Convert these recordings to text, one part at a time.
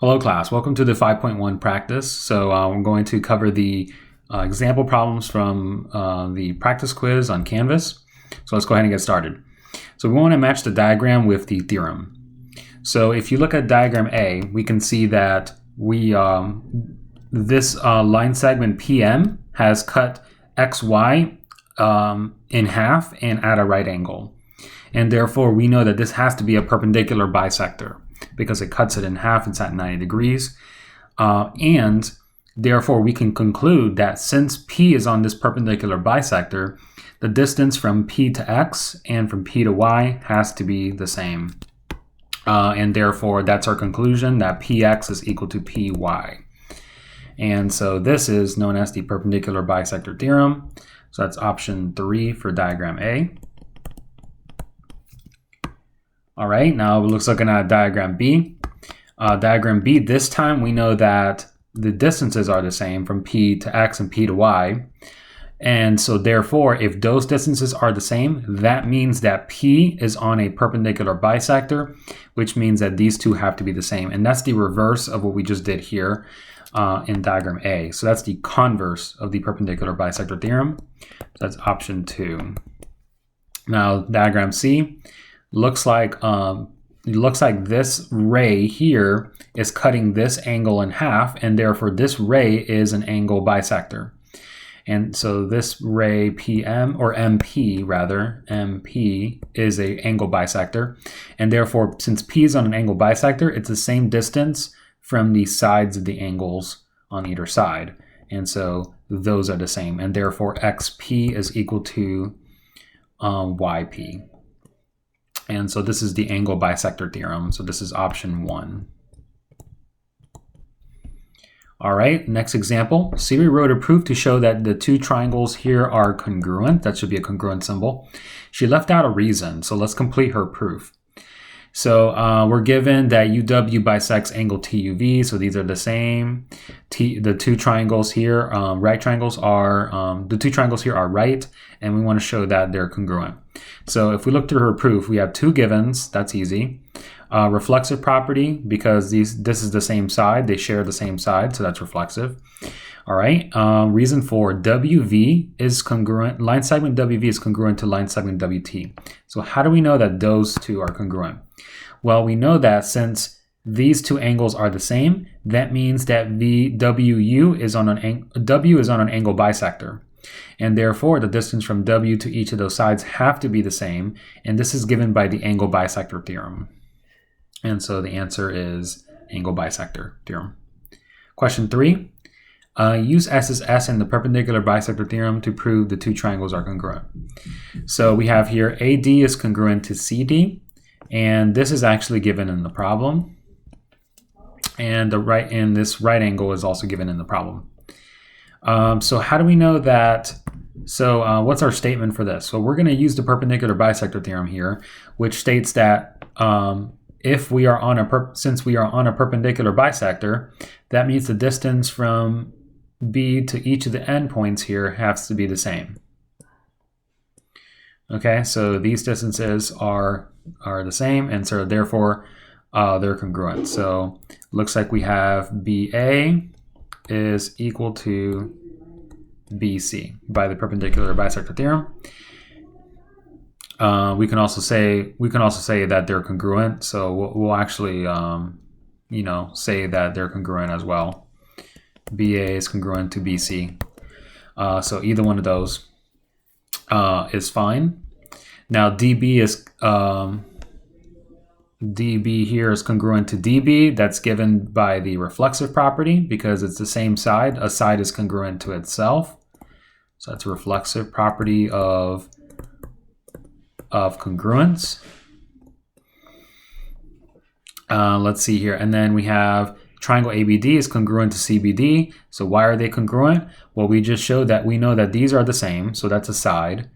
Hello class, welcome to the 5.1 practice. So I'm going to cover the example problems from the practice quiz on Canvas. So let's go ahead and get started. So we want to match the diagram with the theorem. So if you look at diagram A, we can see that this line segment PM has cut XY in half and at a right angle. And therefore we know that this has to be a perpendicular bisector, because it cuts it in half, it's at 90 degrees. And therefore we can conclude that since P is on this perpendicular bisector, the distance from P to X and from P to Y has to be the same. And therefore that's our conclusion, that PX is equal to PY. And so this is known as the perpendicular bisector theorem. So that's option 3 for diagram A. All right, now let's looking at diagram B. Diagram B, this time we know that the distances are the same from P to X and P to Y. And so therefore, if those distances are the same, that means that P is on a perpendicular bisector, which means that these two have to be the same. And that's the reverse of what we just did here in diagram A. So that's the converse of the perpendicular bisector theorem. So that's option 2. Now diagram C. Looks like this ray here is cutting this angle in half, and therefore this ray is an angle bisector. And so this ray PM, or MP rather, MP is a angle bisector, and therefore since P is on an angle bisector, it's the same distance from the sides of the angles on either side, and so those are the same, and therefore XP is equal to YP. And so this is the angle bisector theorem. So this is option 1. All right, next example. Siri wrote a proof to show that the two triangles here are congruent. That should be a congruent symbol. She left out a reason, so let's complete her proof. So we're given that UW bisects angle TUV, so these are the same. The two triangles here, right triangles are, the two triangles here are right, and we want to show that they're congruent. So if we look through her proof, we have two givens, that's easy. Reflexive property, because this is the same side, they share the same side, so that's reflexive. All right, reason for WV is congruent, line segment WV is congruent to line segment WT. So how do we know that those two are congruent? Well, we know that since these two angles are the same, that means that W is on an angle bisector. And therefore, the distance from W to each of those sides have to be the same. And this is given by the angle bisector theorem. And so the answer is angle bisector theorem. Question 3. Use SSS in the perpendicular bisector theorem to prove the two triangles are congruent. So we have here AD is congruent to CD. And this is actually given in the problem. And this right angle is also given in the problem. So how do we know that? So what's our statement for this? So we're going to use the perpendicular bisector theorem here, which states that if we are on since we are on a perpendicular bisector, that means the distance from B to each of the endpoints here has to be the same. Okay, so these distances are the same, and so therefore they're congruent. So looks like we have BA is equal to BC by the perpendicular bisector theorem. We can also say that they're congruent. So we'll actually say that they're congruent as well. BA is congruent to BC. So either one of those is fine. Now DB here is congruent to DB. That's given by the reflexive property because it's the same side. A side is congruent to itself. So that's a reflexive property of congruence. Let's see here. And then we have triangle ABD is congruent to CBD. So why are they congruent? Well, we just showed that we know that these are the same. So that's a side.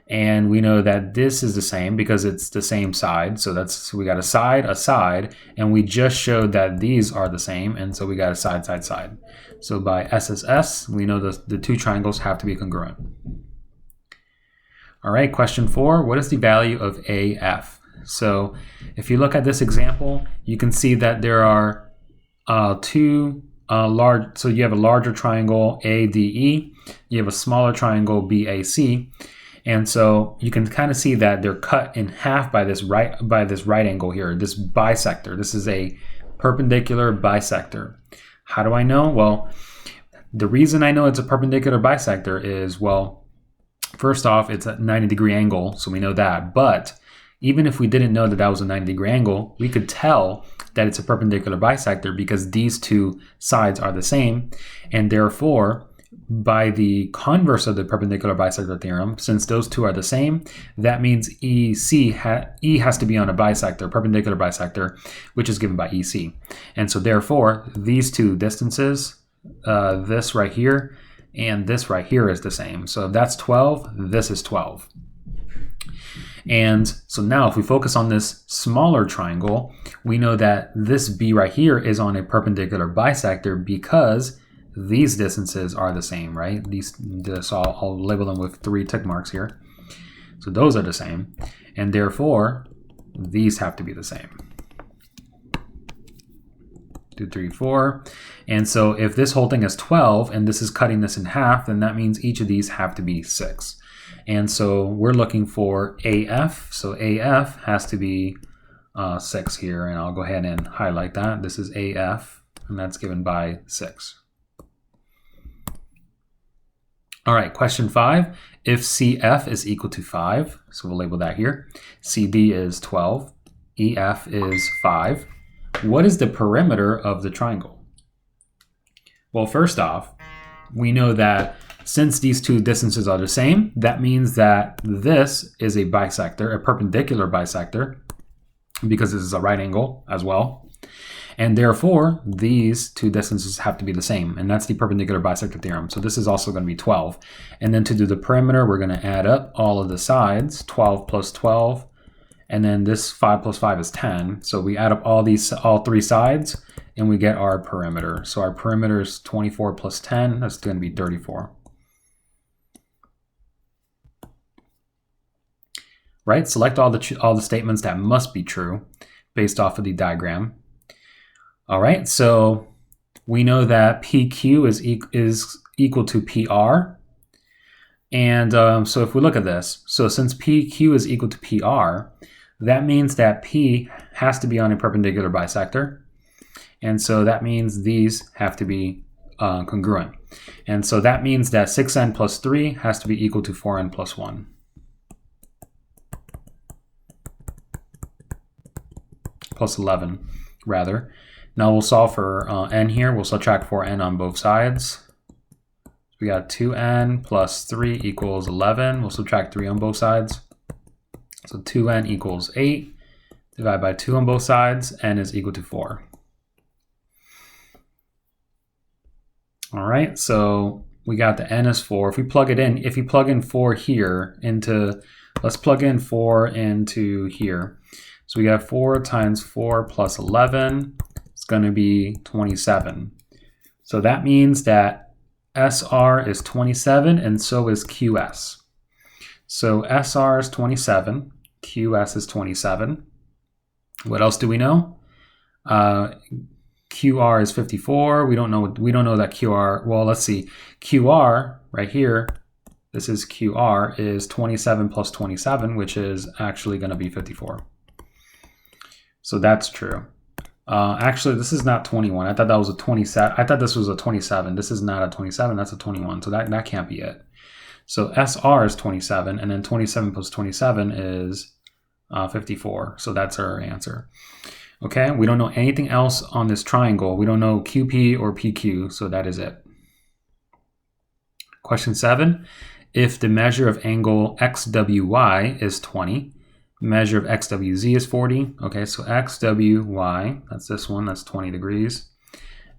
And we know that this is the same because it's the same side. So we got a side, and we just showed that these are the same. And so we got a side, side, side. So by SSS, we know the two triangles have to be congruent. All right, question 4, what is the value of AF? So if you look at this example, you can see that there are two large, so you have a larger triangle ADE, you have a smaller triangle BAC, and so you can kind of see that they're cut in half by this right angle here, this bisector. This is a perpendicular bisector. How do I know? Well, the reason I know it's a perpendicular bisector is, well, first off, it's a 90-degree angle, so we know that. But even if we didn't know that that was a 90-degree angle, we could tell that it's a perpendicular bisector because these two sides are the same, and therefore, by the converse of the perpendicular bisector theorem, since those two are the same, that means E has to be on a bisector, perpendicular bisector, which is given by EC. And so therefore, these two distances, this right here and this right here is the same. So if that's 12, this is 12. And so now if we focus on this smaller triangle, we know that this B right here is on a perpendicular bisector because these distances are the same, right? So I'll label them with 3 tick marks here. So those are the same, and therefore these have to be the same. 2, 3, 4. And so if this whole thing is 12 and this is cutting this in half, then that means each of these have to be 6. And so we're looking for AF. So AF has to be 6 here, and I'll go ahead and highlight that. This is AF, and that's given by 6. All right, question 5. If CF is equal to 5, so we'll label that here. CD is 12. EF is 5. What is the perimeter of the triangle? Well, first off, we know that since these two distances are the same, that means that this is a bisector, a perpendicular bisector, because this is a right angle as well. And therefore, these two distances have to be the same, and that's the perpendicular bisector theorem. So this is also going to be 12. And then to do the perimeter, we're going to add up all of the sides, 12 plus 12, and then this 5 plus 5 is 10. So we add up all 3 sides, and we get our perimeter. So our perimeter is 24 plus 10, that's going to be 34. Right, select all the statements that must be true based off of the diagram. All right, so we know that PQ is equal to PR. And so if we look at this, so since PQ is equal to PR, that means that P has to be on a perpendicular bisector. And so that means these have to be congruent. And so that means that 6n plus 3 has to be equal to 4n plus 1. Plus 11, rather. Now we'll solve for n here. We'll subtract 4n on both sides. We got 2n plus 3 equals 11. We'll subtract 3 on both sides. So 2n equals 8. Divide by 2 on both sides. N is equal to 4. All right, so we got the n is 4. If we plug it in, if you plug in 4 here into, let's plug in 4 into here. So we got 4 times 4 plus 11. It's going to be 27. So that means that SR is 27 and so is QS. So SR is 27, QS is 27. What else do we know? QR is 54. We don't know that QR, well, let's see. QR right here, this is QR, is 27 plus 27, which is actually going to be 54. So that's true. Actually, this is not 21. I thought that was a 27. I thought this was a 27. This is not a 27. That's a 21. So that can't be it. So SR is 27, and then 27 plus 27 is 54. So that's our answer. Okay, we don't know anything else on this triangle. We don't know QP or PQ, so that is it. Question 7. If the measure of angle XWY is 20, measure of XWZ is 40. Okay, so XWY, that's this one, that's 20 degrees.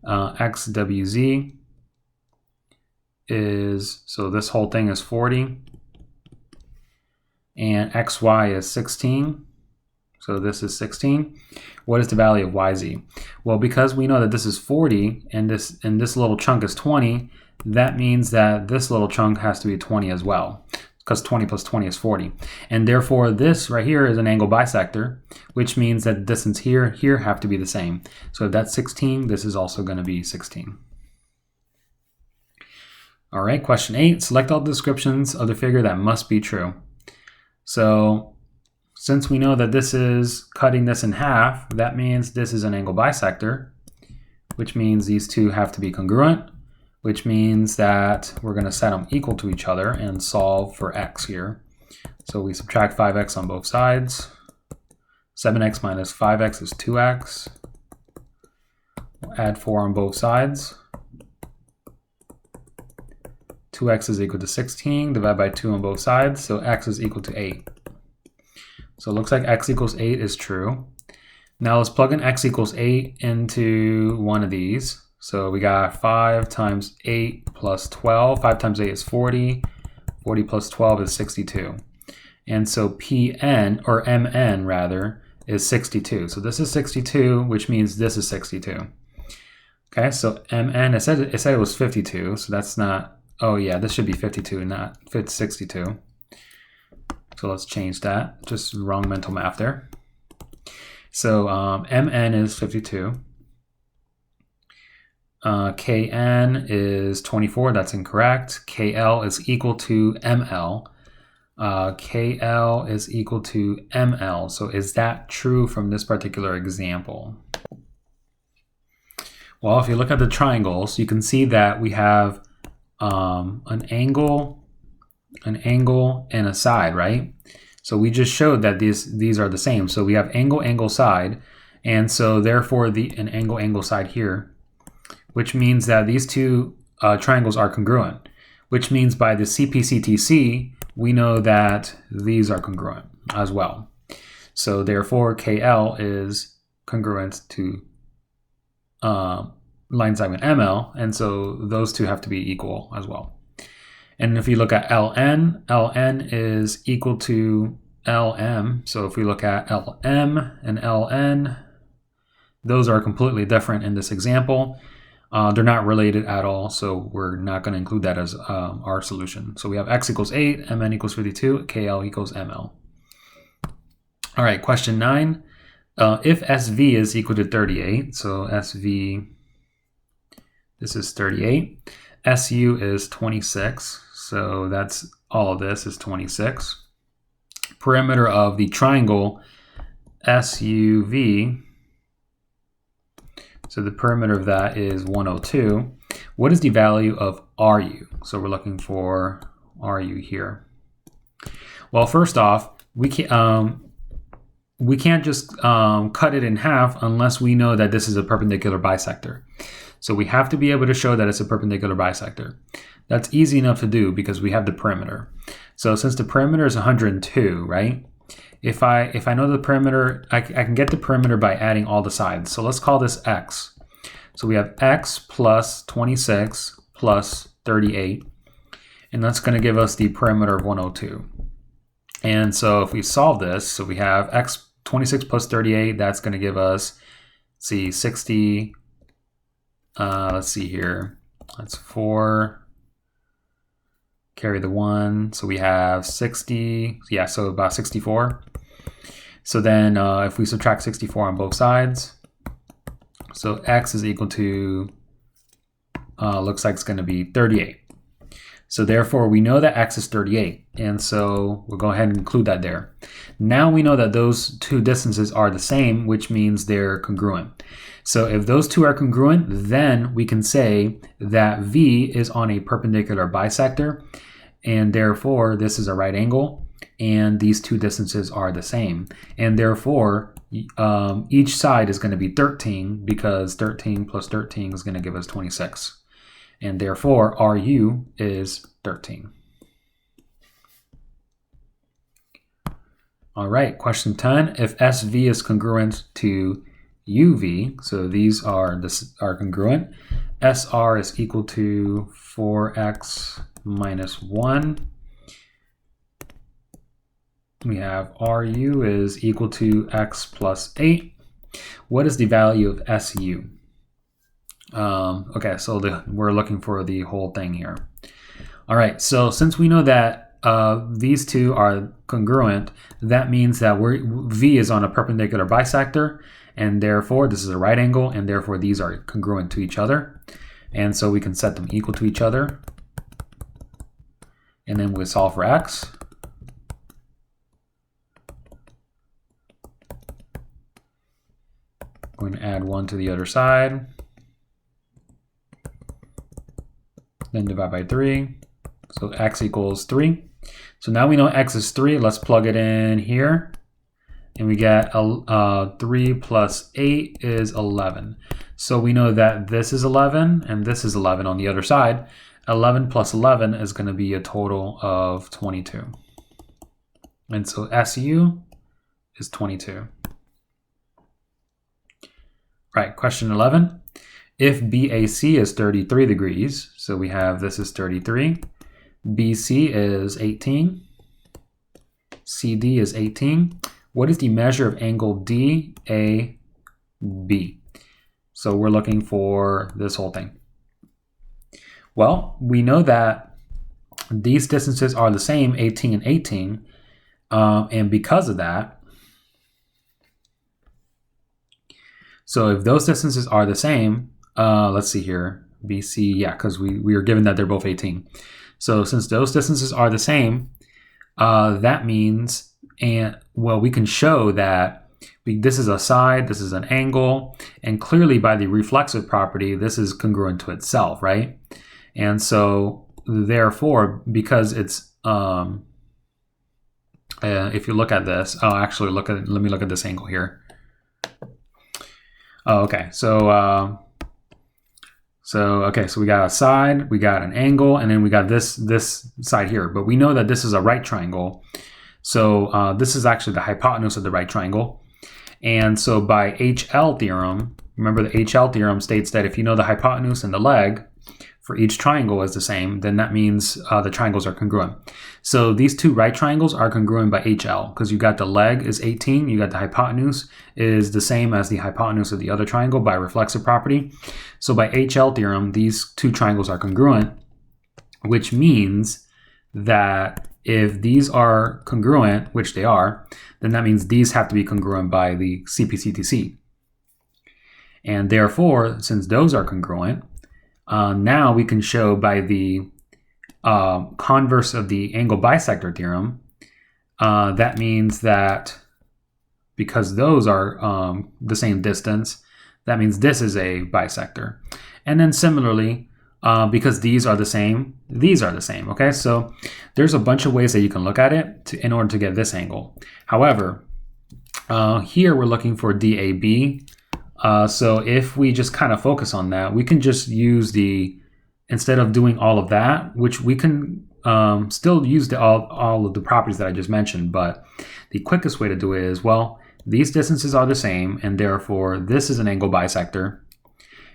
XWZ is, so this whole thing is 40. And XY is 16. So this is 16. What is the value of YZ? Well, because we know that this is 40 and this little chunk is 20, that means that this little chunk has to be 20 as well. because 20 plus 20 is 40. And therefore, this right here is an angle bisector, which means that the distance here have to be the same. So if that's 16, this is also going to be 16. All right, question 8. Select all the descriptions of the figure that must be true. So since we know that this is cutting this in half, that means this is an angle bisector, which means these two have to be congruent, which means that we're going to set them equal to each other and solve for x here. So we subtract 5x on both sides. 7x minus 5x is 2x. We'll add 4 on both sides. 2x is equal to 16, divide by 2 on both sides, so x is equal to 8. So it looks like x equals 8 is true. Now let's plug in x equals 8 into one of these. So we got 5 times 8 plus 12. 5 times 8 is 40. 40 plus 12 is 62. And so Pn, or Mn rather, is 62. So this is 62, which means this is 62. Okay, so Mn, it said it was 52, so that's not, oh yeah, this should be 52, not 62. So let's change that, just wrong mental math there. So Mn is 52. Kn is 24, that's incorrect. Kl is equal to Ml. Kl is equal to Ml. So is that true from this particular example? Well, if you look at the triangles, you can see that we have an angle, and a side, right? So we just showed that these are the same. So we have angle, angle, side, and so therefore an angle, angle, side here, which means that these two triangles are congruent, which means by the CP/CTC, we know that these are congruent as well. So therefore, KL is congruent to line segment ML, and so those two have to be equal as well. And if you look at LN, LN is equal to LM. So if we look at LM and LN, those are completely different in this example. They're not related at all, so we're not going to include that as our solution. So we have x equals 8, mn equals 52, kl equals ml. All right, question 9. If SV is equal to 38, so SV, this is 38. SU is 26, so that's all of this is 26. Perimeter of the triangle SUV, so the perimeter of that is 102. What is the value of RU? So we're looking for RU here. Well, first off, we can't just cut it in half unless we know that this is a perpendicular bisector. So we have to be able to show that it's a perpendicular bisector. That's easy enough to do because we have the perimeter. So since the perimeter is 102, right? If I know the perimeter, I can get the perimeter by adding all the sides. So let's call this x. So we have x plus 26 plus 38. And that's going to give us the perimeter of 102. And so if we solve this, so we have x 26 plus 38, that's going to give us, see, 60. Let's see here. That's 4. Carry the 1. So we have 60. Yeah, so about 64. So then if we subtract 64 on both sides, so x is equal to, looks like it's going to be 38. So therefore, we know that x is 38. And so we'll go ahead and include that there. Now we know that those two distances are the same, which means they're congruent. So if those two are congruent, then we can say that V is on a perpendicular bisector. And therefore, this is a right angle. And these two distances are the same. And therefore, each side is going to be 13 because 13 plus 13 is going to give us 26. And therefore, RU is 13. All right, question 10. If SV is congruent to UV, so these are congruent, SR is equal to 4x minus 1. We have RU is equal to x plus 8. What is the value of SU? Okay, so we're looking for the whole thing here. All right, so since we know that these two are congruent, that means that V is on a perpendicular bisector, and therefore this is a right angle, and therefore these are congruent to each other. And so we can set them equal to each other. And then we solve for x. We're going to add 1 to the other side. Then divide by 3. So x equals 3. So now we know x is 3. Let's plug it in here. And we get 3 plus 8 is 11. So we know that this is 11 and this is 11 on the other side. 11 plus 11 is going to be a total of 22. And so SU is 22. Right, question 11. If BAC is 33 degrees, so we have this is 33, BC is 18, CD is 18. What is the measure of angle DAB? So we're looking for this whole thing. Well, we know that these distances are the same, 18 and 18, and because of that, so if those distances are the same, let's see here, BC, yeah, because we are given that they're both 18. So since those distances are the same, that means, we can show that this is a side, this is an angle, and clearly by the reflexive property, this is congruent to itself, right? And so therefore, because it's, if you look at this, actually let me look at this angle here. Oh, okay, so we got a side, we got an angle, and then we got this side here. But we know that this is a right triangle. So this is actually the hypotenuse of the right triangle. And so by HL theorem, remember the HL theorem states that if you know the hypotenuse and the leg for each triangle is the same, then that means the triangles are congruent. So these two right triangles are congruent by HL because you got the leg is 18, you got the hypotenuse is the same as the hypotenuse of the other triangle by reflexive property. So by HL theorem, these two triangles are congruent, which means that if these are congruent, which they are, then that means these have to be congruent by the CPCTC. And therefore, since those are congruent, now we can show by the converse of the angle bisector theorem, that means that because those are the same distance, that means this is a bisector. And then similarly, because these are the same, okay? So there's a bunch of ways that you can look at it in order to get this angle. However, here we're looking for DAB. So if we just kind of focus on that, we can just use instead of doing all of that, which we can still use all of the properties that I just mentioned, but the quickest way to do it is, well, these distances are the same, and therefore this is an angle bisector,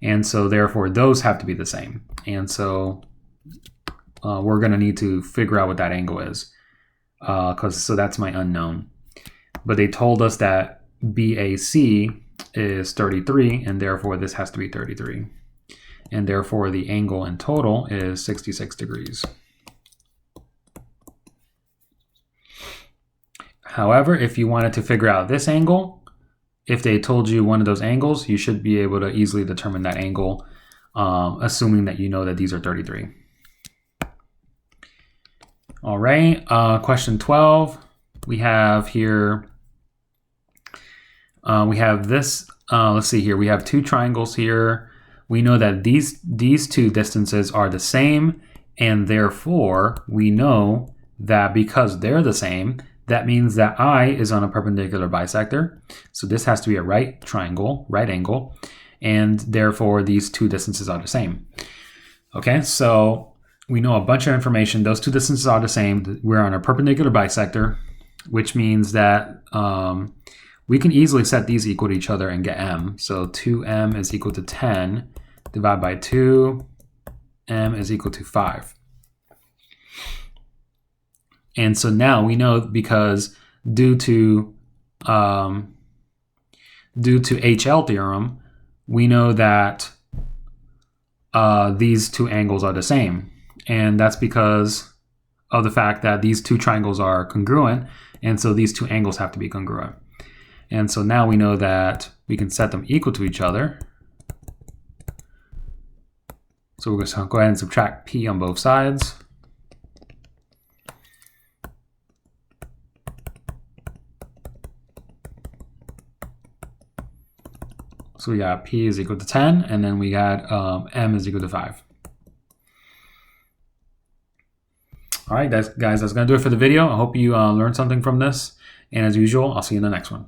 and so therefore those have to be the same. And so we're going to need to figure out what that angle is, so that's my unknown. But they told us that BAC is 33, and therefore this has to be 33. And therefore the angle in total is 66 degrees. However, if you wanted to figure out this angle, if they told you one of those angles, you should be able to easily determine that angle, assuming that you know that these are 33. All right, question 12. We have here, we have this, let's see here, we have two triangles here. We know that these two distances are the same, and therefore we know that because they're the same, that means that I is on a perpendicular bisector. So this has to be a right triangle, right angle, and therefore these two distances are the same. Okay, so we know a bunch of information. Those two distances are the same. We're on a perpendicular bisector, which means that we can easily set these equal to each other and get m. So 2m is equal to 10, divided by 2, m is equal to 5. And so now we know, because due to HL theorem, we know that these two angles are the same. And that's because of the fact that these two triangles are congruent, and so these two angles have to be congruent. And so now we know that we can set them equal to each other. So we're going to go ahead and subtract p on both sides. So we got p is equal to 10, and then we got m is equal to 5. All right, guys, that's going to do it for the video. I hope you learned something from this. And as usual, I'll see you in the next one.